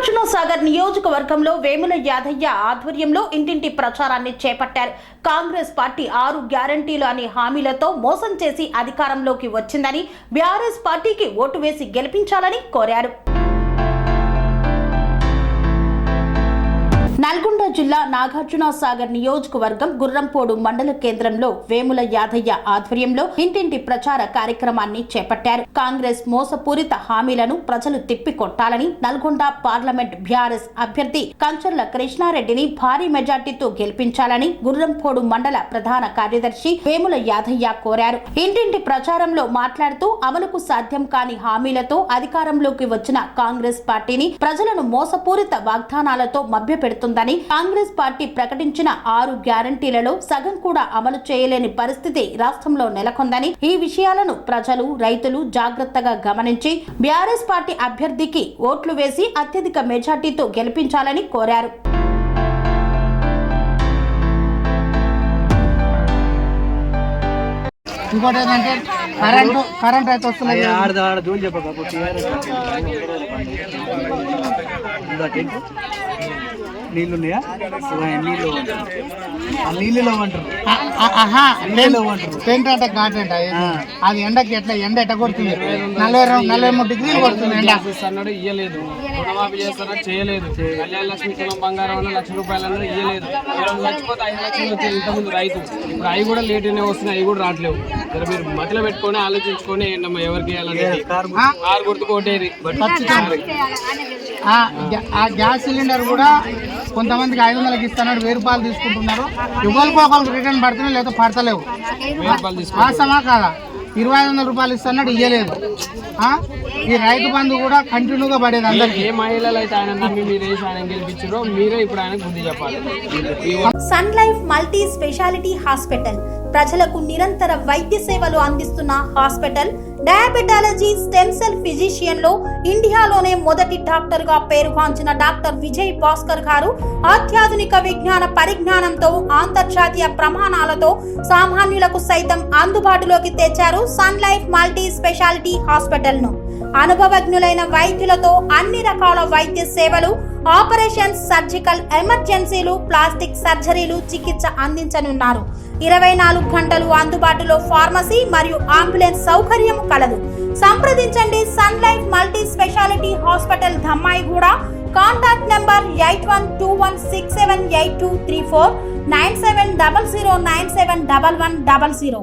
నాగార్జునసాగర్ నియోజకవర్గంలో వేముల యాదయ్య ఆధ్వర్యంలో ఇంటింటి ప్రచారాన్ని చేపట్టారు. కాంగ్రెస్ పార్టీ 6 గ్యారంటీలు అనే హామీలతో మోసం చేసి అధికారంలోకి వచ్చిందని, బీఆర్ఎస్ పార్టీకి ఓటు వేసి గెలిపించాలని కోరారు. నల్గొండ జిల్లా నాగార్జునసాగర్ నియోజకవర్గం గుర్రంపోడు మండల కేంద్రంలో వేముల యాదయ్య ఆధ్వర్యంలో ఇంటింటి ప్రచార కార్యక్రమాన్ని చేపట్టారు. కాంగ్రెస్ మోసపూరిత హామీలను ప్రజలు తిప్పికొట్టాలని నల్గొండ పార్లమెంట్ బీఆర్ఎస్ అభ్యర్థి కంచర్ల కృష్ణారెడ్డిని భారీ మెజార్టీతో గెలిపించాలని గుర్రంపోడు మండల ప్రధాన కార్యదర్శి వేముల యాదయ్య కోరారు. ఇంటింటి ప్రచారంలో మాట్లాడుతూ అమలుకు సాధ్యం కాని హామీలతో అధికారంలోకి వచ్చిన కాంగ్రెస్ పార్టీని ప్రజలను మోసపూరిత వాగ్దానాలతో మభ్యపెడుతుంది. కాంగ్రెస్ పార్టీ ప్రకటించిన 6 గ్యారంటీలలో సగం కూడా అమలు చేయలేని పరిస్థితి రాష్ట్రంలో నెలకొందని, ఈ విషయాలను ప్రజలు, రైతులు జాగ్రత్తగా గమనించి బీఆర్ఎస్ పార్టీ అభ్యర్థికి ఓట్లు వేసి అత్యధిక మెజార్టీతో గెలిపించాలని కోరారు. ఇంకోటి ఏంటంటే కరెంట్ అయితే వస్తుంది. నీళ్ళున్నాయా? నీళ్ళు అంటారు. టెంట్ అంటే ఘాటెంట అది ఎండకి ఎండ ఎట్ట కొడుతుంది. 43 డిగ్రీలు కొడుతుంది ఎండ. అన్నాడు ఇయ్యలేదు, రుణమాఫీ చేస్తారా చేయలేదు, కళ్యాణ లక్ష్మి తులం బంగారం వల్ల ₹1,00,000 ఇయ్యలేదు. చచ్చిపోతే 5 లక్షలు వచ్చి ఇంతకుముందు రైతు, ఇప్పుడు అవి కూడా లేట్గానే వస్తున్నాయి, అవి కూడా రావట్లేవు. మీరు మధ్యలో పెట్టుకొని ఆలోచించుకొని ఏంటమ్మా ఎవరికి వేయాలని కారు గుర్తు కొట్టేది. ఆ గ్యాస్ సిలిండర్ కూడా కొంతమందికి 500కి ఇస్తున్నాడు, ₹1000 తీసుకుంటున్నారు. ఎవరికి ఒకరికి రిటర్న్ పడుతున్నాయి, లేదా పడతలేవు. వాస్తవా కాదా? ₹2,500 ఇస్తున్నాడు, ఇయ్యలేదు. ఈ రైతు బంధు కూడా కంటిన్యూగా పడేది అందరికి. ఏ మహిళలు అయితే ఆయన నమ్మి మీరు ఆయన గెలిపించారో మీరే ఇప్పుడు ఆయన బుద్ధి చెప్పాలి. Sun Life multi speciality hospital ప్రజలకు నిరంతర వైద్య సేవలు అందిస్తున్న hospital. Diabetology, stem cell physician లో ఇండియాలోనే మొదటి డాక్టర్ గా పేరుగాంచిన డాక్టర్ విజయ్ భాస్కర్ గారు అత్యాధునిక విజ్ఞాన పరిజ్ఞానంతో అంతర్జాతీయ ప్రమాణాలతో సామాన్యులకు సైతం అందుబాటులోకి తెచ్చారు Sun Life multi speciality hospital ను. అనుభవజ్ఞులైన వైద్యులతో అన్ని రకాల వైద్య సేవలు, ఆపరేషన్స్, సర్జికల్ ఎమర్జెన్సీలు, ప్లాస్టిక్ సర్జరీలు, చికిత్స అందించనున్నారు. 24 గంటలు అందుబాటులో ఫార్మసీ మరియు అంబులెన్స్ సౌకర్యం కలదు. సంప్రదించండి Sun Life multi speciality hospital, Dammaiguda. Contact number 8121678234, 9700971100.